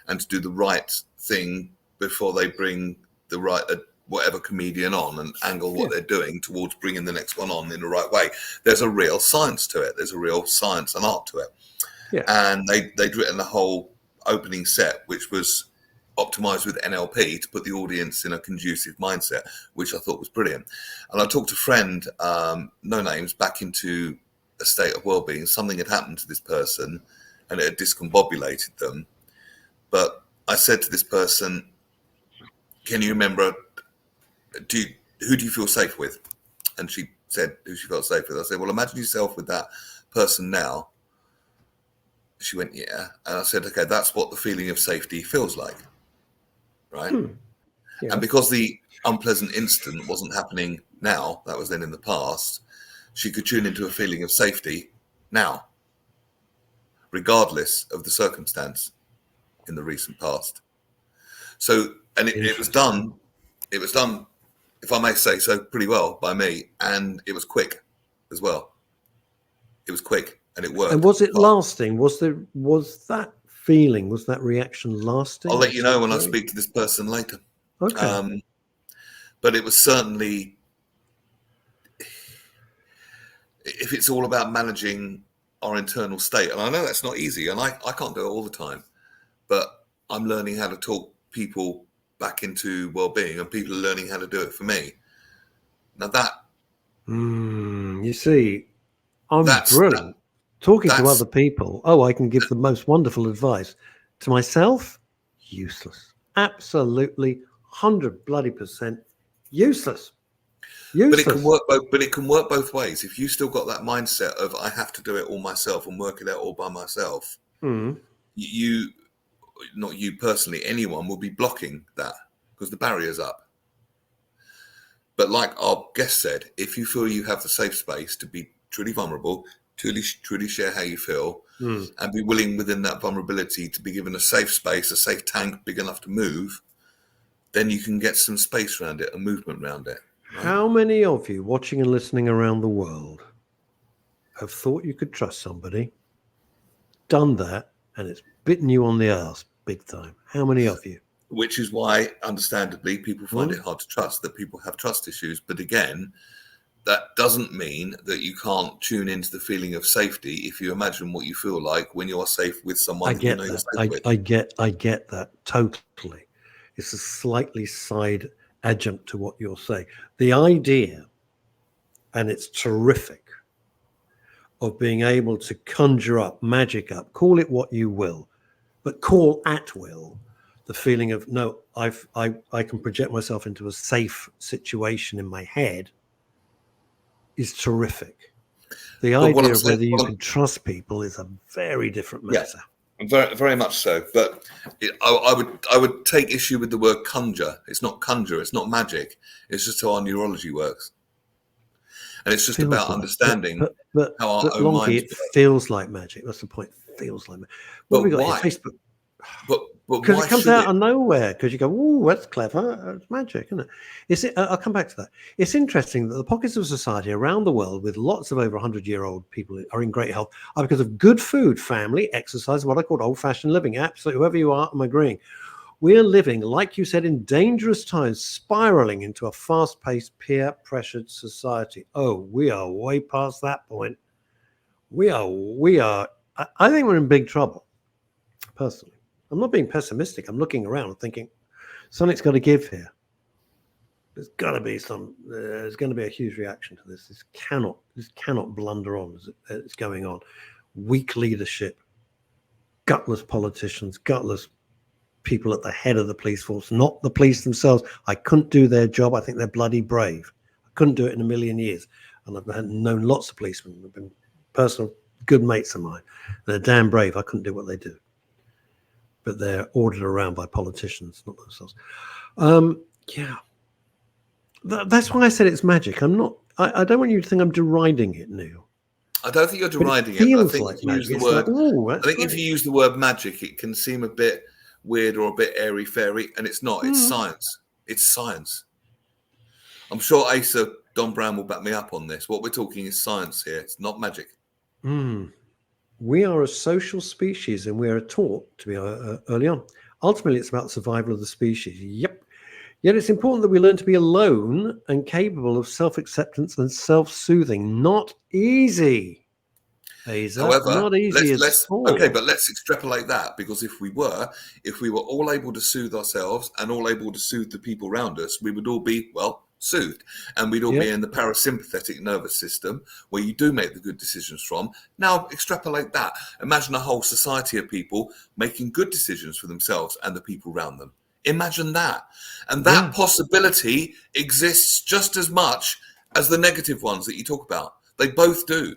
and to do the right thing before they bring the right whatever comedian on and angle what they're doing towards bringing the next one on in the right way. There's a real science to it. There's a real science and art to it. Yeah. And they'd written the whole opening set, which was optimized with NLP to put the audience in a conducive mindset, which I thought was brilliant. And I talked a friend, no names, back into a state of well-being. Something had happened to this person and it had discombobulated them. But I said to this person, can you remember, who do you feel safe with? And she said who she felt safe with. I said, well, imagine yourself with that person now. She went, yeah. And I said, okay, that's what the feeling of safety feels like. Right. Yeah. And because the unpleasant incident wasn't happening now, that was then in the past, she could tune into a feeling of safety now, regardless of the circumstance in the recent past. So, and it was done, if I may say so, pretty well by me, and it was quick as well. It was quick and it worked. And was it lasting? Was that feeling, was that reaction lasting? I'll let you know when I speak to this person later. Okay. But it was certainly, if it's all about managing our internal state, and I know that's not easy, and I can't do it all the time, but I'm learning how to talk people back into well-being, and people are learning how to do it for me. Now that, you see, I'm brilliant. Talking to other people, I can give the most wonderful advice. To myself, useless. Absolutely 100% useless. But it can work both ways. If you still got that mindset of I have to do it all myself and work it out all by myself, you, not you personally, anyone will be blocking that because the barrier's up. But like our guest said, if you feel you have the safe space to be truly vulnerable, truly share how you feel, and be willing within that vulnerability to be given a safe space, a safe tank big enough to move, then you can get some space around it, a movement around it. Right? How many of you watching and listening around the world have thought you could trust somebody, done that, and it's bitten you on the arse big time? How many of you? Which is why, understandably, people find it hard to trust, that people have trust issues. But again, that doesn't mean that you can't tune into the feeling of safety if you imagine what you feel like when you're safe with someone you know you're safe with. I get that totally. It's a slightly side adjunct to what you're saying. The idea, and it's terrific, of being able to conjure up, magic up, call it what you will, but call at will the feeling of, no, I can project myself into a safe situation in my head is terrific. The idea of whether you can trust people is a very different matter. Yeah, very, very much so. But I would take issue with the word conjure. It's not conjure. It's not magic. It's just how our neurology works, and it's just about understanding how our own minds. It feels like magic. That's the point. It feels like magic. What have we got why? here? Facebook. But because it comes out of nowhere. Because you go, "Oh, that's clever. It's magic, isn't it?" I'll come back to that. It's interesting that the pockets of society around the world with lots of over 100-year-old people are in great health are because of good food, family, exercise, what I call old-fashioned living. Absolutely, whoever you are, I'm agreeing. We're living, like you said, in dangerous times, spiraling into a fast-paced, peer-pressured society. Oh, we are way past that point. We are. I think we're in big trouble, personally. I'm not being pessimistic. I'm looking around and thinking something's got to give here. There's got to be there's going to be a huge reaction to this. This cannot blunder on as it's going on. Weak leadership, gutless politicians, gutless people at the head of the police force, not the police themselves. I couldn't do their job. I think they're bloody brave. I couldn't do it in a million years. And I've known lots of policemen. They've been personal good mates of mine. They're damn brave. I couldn't do what they do. But they're ordered around by politicians, not themselves. That's why I said it's magic. I'm not. I don't want you to think I'm deriding it, Neil. I don't think you're deriding it. I think if you use the word, if you use the word magic, it can seem a bit weird or a bit airy fairy, and it's not. It's science. It's science. I'm sure Asa Don Brown will back me up on this. What we're talking is science here. It's not magic. We are a social species, and we are taught to be early on. Ultimately, it's about the survival of the species. Yep. Yet it's important that we learn to be alone and capable of self-acceptance and self-soothing. Not easy. However, not easy okay, but let's extrapolate that, because if we were all able to soothe ourselves and all able to soothe the people around us, we would all be, soothed, and we'd all be in the parasympathetic nervous system where you do make the good decisions from. Now extrapolate that. Imagine a whole society of people making good decisions for themselves and the people around them. Imagine that. And that possibility exists just as much as the negative ones that you talk about. They both do.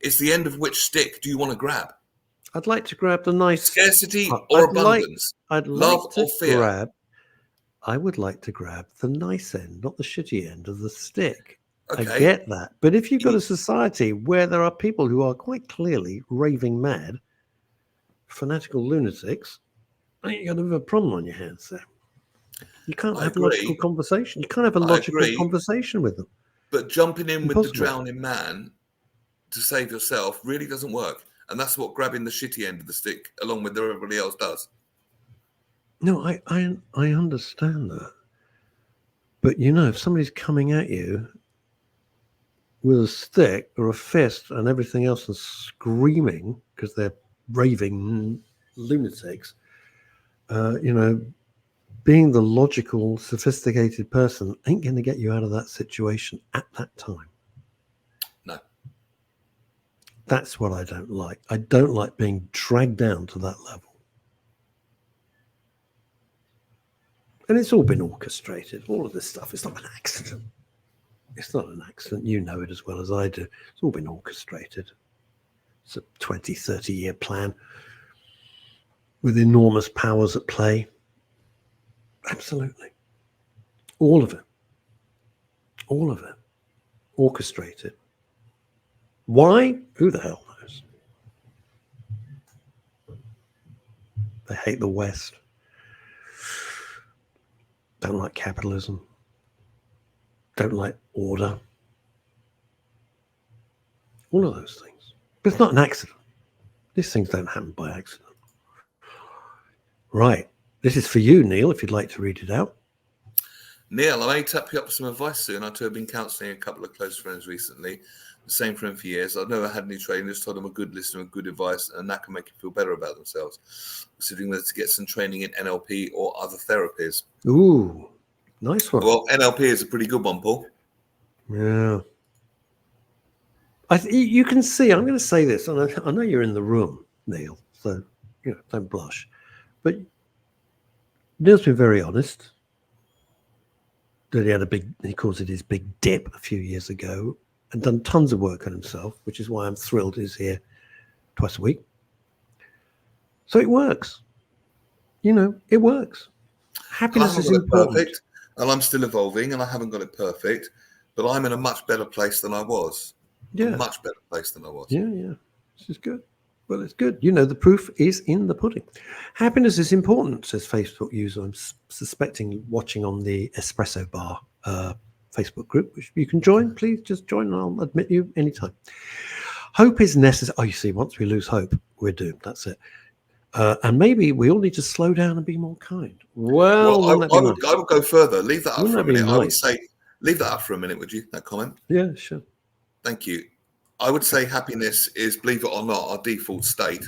It's the end of which stick do you want to grab? I'd like to grab the nice scarcity or abundance. I'd like to grab I would like to grab the nice end, not the shitty end of the stick. I Okay. get that. But if you've got a society where there are people who are quite clearly raving mad, fanatical lunatics, I think you've got a bit of a problem on your hands there. You can't I have a agree. logical conversation. You can't have a I logical agree. conversation with them. But jumping in with the Impossible. drowning man to save yourself really doesn't work. And that's what grabbing the shitty end of the stick along with everybody else does. No, I understand that. But, you know, if somebody's coming at you with a stick or a fist and everything else and screaming because they're raving lunatics, you know, being the logical, sophisticated person ain't going to get you out of that situation at that time. No. That's what I don't like. I don't like being dragged down to that level. And it's all been orchestrated. All of this stuff is not an accident. It's not an accident. You know it as well as I do. It's all been orchestrated. It's a 20, 30-year plan with enormous powers at play. Absolutely. All of it. All of it. Orchestrated. Why? Who the hell knows? They hate the West. Don't like capitalism. Don't like order. All of those things. But it's not an accident. These things don't happen by accident. Right. This is for you, Neil, if you'd like to read it out. Neil, I may tap you up for some advice soon. I too have been counselling a couple of close friends recently. The same for him for years. I've never had any training, just told them a good listener with good advice, and that can make you feel better about themselves. Considering whether to get some training in NLP or other therapies. Ooh, nice one. Well, NLP is a pretty good one, Paul. Yeah. You can see, I'm going to say this, and I know you're in the room, Neil, so you know, don't blush. But Neil's been very honest that he calls it his big dip a few years ago, and done tons of work on himself, which is why I'm thrilled he's here twice a week. So it works. You know, it works. Happiness is important. Perfect, and I'm still evolving, and I haven't got it perfect, but I'm in a much better place than I was. Yeah. A much better place than I was. Yeah. This is good. Well, it's good. You know, the proof is in the pudding. Happiness is important, says Facebook user. I'm suspecting watching on the Espresso Bar Facebook group, which you can join. Please just join and I'll admit you anytime. Hope is necessary. Oh, you see, once we lose hope, we're doomed. That's it. And maybe we all need to slow down and be more kind. Well, I would go further. Leave that up for a minute. Nice? I would say, leave that up for a minute, would you? That comment? Yeah, sure. Thank you. I would say happiness is, believe it or not, our default state.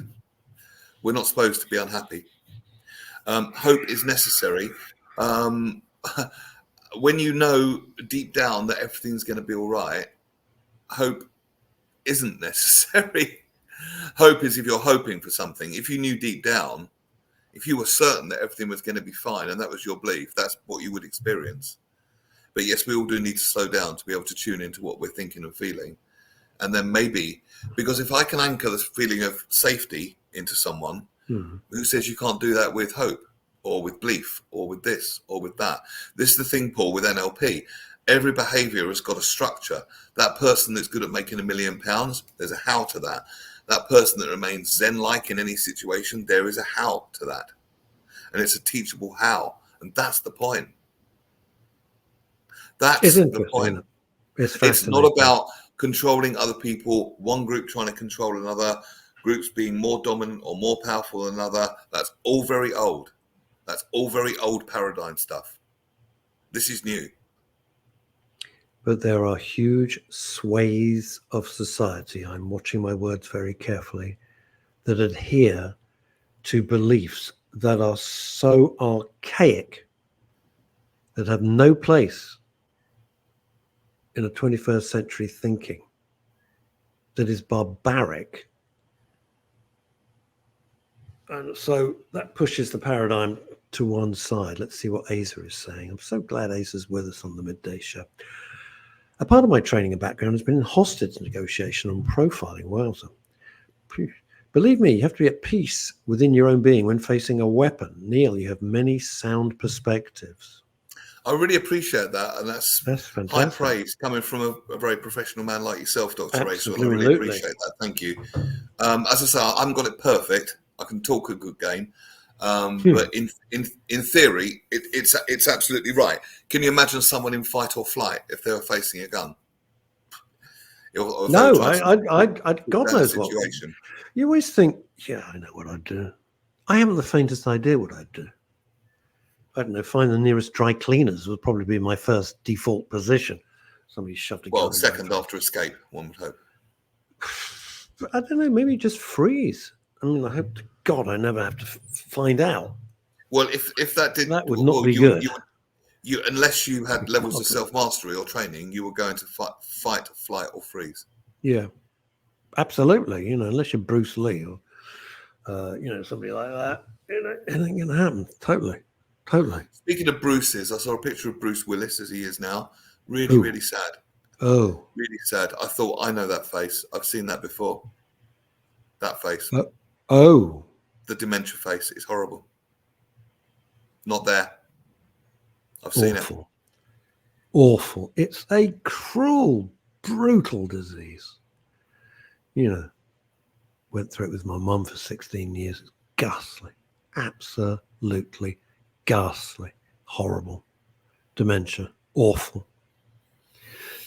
We're not supposed to be unhappy. Hope is necessary. When you know deep down that everything's going to be all right, hope isn't necessary. Hope is if you're hoping for something. If you knew deep down, if you were certain that everything was going to be fine and that was your belief, that's what you would experience. But yes, we all do need to slow down to be able to tune into what we're thinking and feeling. And then maybe, because if I can anchor this feeling of safety into someone, who says you can't do that with hope or with belief or with this or with that? This is the thing, Paul, with NLP. Every behavior has got a structure. That person that's good at making £1 million, there's a how to that. That person that remains Zen-like in any situation, there is a how to that. And it's a teachable how. And that's the point. That's the point. It's not about controlling other people, one group trying to control another, groups being more dominant or more powerful than another. That's all very old. That's all very old paradigm stuff. This is new. But there are huge swathes of society, I'm watching my words very carefully, that adhere to beliefs that are so archaic that have no place in a 21st century thinking, that is barbaric. And so that pushes the paradigm to one side. Let's see what Asa is saying. I'm so glad Asa's with us on the Midday Show. A part of my training and background has been in hostage negotiation and profiling. Wow. So, believe me, you have to be at peace within your own being when facing a weapon. Neil, you have many sound perspectives. I really appreciate that, and that's high fantastic. praise coming from a very professional man like yourself, Dr. Rachel. And I really Absolutely. appreciate that. Thank you. As I say, I haven't got it perfect. I can talk a good game, but in theory, it's absolutely right. Can you imagine someone in fight or flight if they were facing a gun? Or if they were No, trying to I God that knows what. situation. You always think, yeah, I know what I'd do. I haven't the faintest idea what I'd do. I don't know, find the nearest dry cleaners would probably be my first default position. Somebody shoved a gun. Well, second after escape, one would hope. I don't know, maybe just freeze. I mean, I hope to God I never have to find out. Well, if that did, That would not be good. You unless you had levels of self-mastery or training, you were going to fight, flight, or freeze. Yeah, absolutely. You know, unless you're Bruce Lee or somebody like that, it ain't gonna happen. Totally. Speaking of Bruce's, I saw a picture of Bruce Willis as he is now. Really sad. Oh, really sad. I thought, I know that face. I've seen that before. That face. Oh, the dementia face is horrible. Not there. I've seen it. Awful. It's a cruel, brutal disease. You know, went through it with my mum for 16 years. It's ghastly. Absolutely ghastly. Horrible. Dementia. Awful.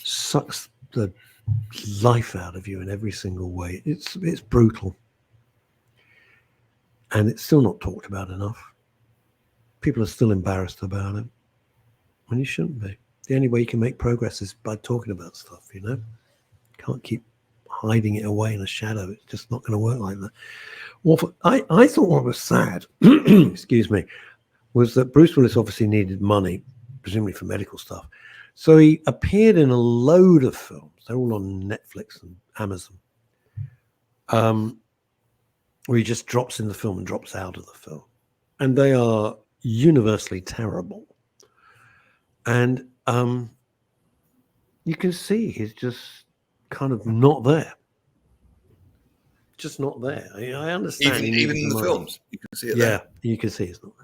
Sucks the life out of you in every single way. It's brutal. And it's still not talked about enough. People are still embarrassed about it. And you shouldn't be. The only way you can make progress is by talking about stuff, you know? Can't keep hiding it away in a shadow. It's just not going to work like that. Awful. I thought what was sad, excuse me, was that Bruce Willis obviously needed money, presumably for medical stuff. So he appeared in a load of films. They're all on Netflix and Amazon. Where he just drops in the film and drops out of the film. And they are universally terrible. And you can see he's just kind of not there. Just not there. I understand. Even in the films, you can see it there. Yeah, you can see it's not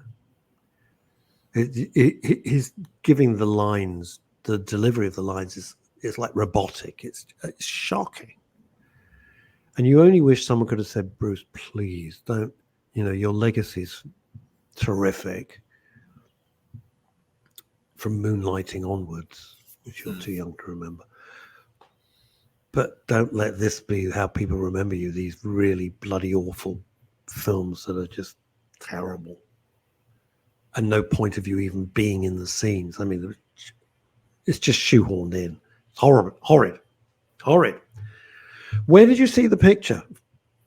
there. He's giving the lines, the delivery of the lines is like robotic. It's shocking. And you only wish someone could have said, Bruce, please don't, your legacy's terrific from Moonlighting onwards, which you're too young to remember. But don't let this be how people remember you, these really bloody awful films that are just terrible. And no point of you even being in the scenes. I mean, it's just shoehorned in. It's horrid. Where did you see the picture?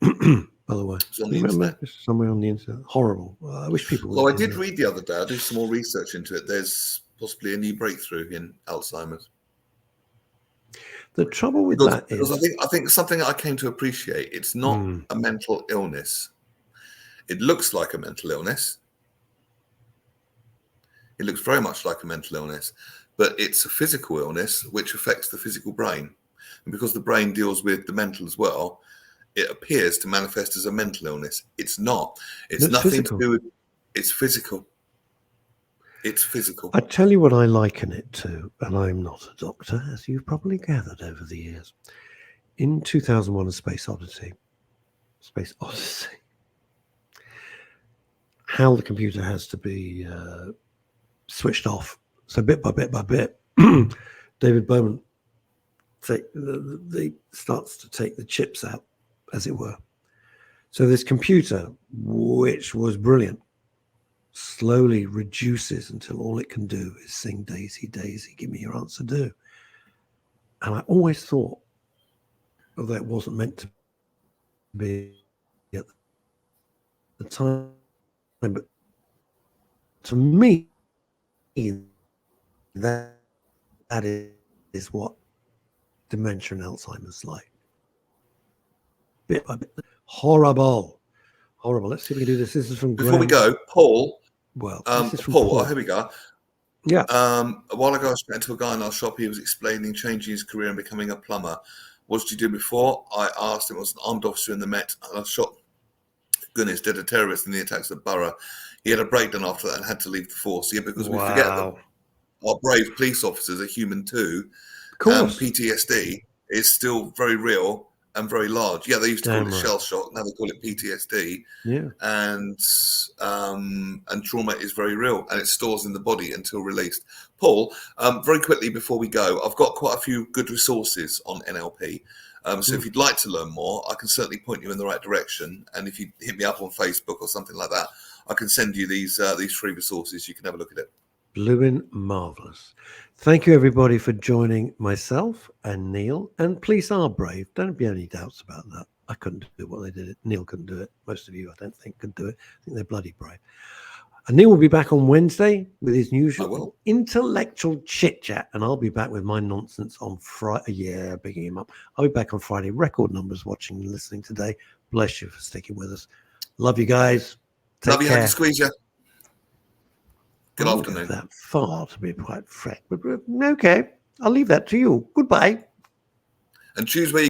By the way, it's on the internet. It's somewhere on the internet. Horrible. I wish people would. Well, I did read the other day. I did some more research into it. There's possibly a new breakthrough in Alzheimer's. The trouble with that is, I think something I came to appreciate. It's not a mental illness. It looks like a mental illness. It looks very much like a mental illness, but it's a physical illness which affects the physical brain. And because the brain deals with the mental as well, it appears to manifest as a mental illness. It's not. It's nothing physical. To do with. It's physical. It's physical. I tell you what I liken it to, and I'm not a doctor, as you've probably gathered over the years. In 2001, A Space Odyssey, how the computer has to be switched off. So bit by bit, David Bowman starts to take the chips out, as it were. So this computer, which was brilliant, slowly reduces until all it can do is sing Daisy, Daisy, give me your answer, do. And I always thought, although it wasn't meant to be at the time, but to me, that is what dementia and Alzheimer's like. Bit by bit. Horrible. Let's see if we can do this. This is from Before we go, Paul. Well, Paul. Oh, here we go. Yeah. A while ago, I was chatting to a guy in our shop. He was explaining changing his career and becoming a plumber. What did you do before? I asked him. I was an armed officer in the Met. And I shot, goodness, dead a terrorist in the attacks at Borough. He had a breakdown after that and had to leave the force. Yeah, because we forget that our brave police officers are human too. Of course. PTSD is still very real and very large. Yeah, they used to Damn call it right. shell shock. Now they call it PTSD. Yeah. And trauma is very real, and it stores in the body until released. Paul, very quickly before we go, I've got quite a few good resources on NLP. So if you'd like to learn more, I can certainly point you in the right direction. And if you hit me up on Facebook or something like that, I can send you these free resources. You can have a look at it. Bloomin' marvelous. Thank you, everybody, for joining myself and Neil. And police are brave. Don't be any doubts about that. I couldn't do what they did. Neil couldn't do it. Most of you, I don't think, could do it. I think they're bloody brave. And Neil will be back on Wednesday with his usual intellectual chit-chat. And I'll be back with my nonsense on Friday. Yeah, bigging him up. I'll be back on Friday. Record numbers watching and listening today. Bless you for sticking with us. Love you guys. Love you. Care. Hug you, squeeze you. Good I'll afternoon. go that far to be quite frank, but okay, I'll leave that to you. Goodbye. And choose where you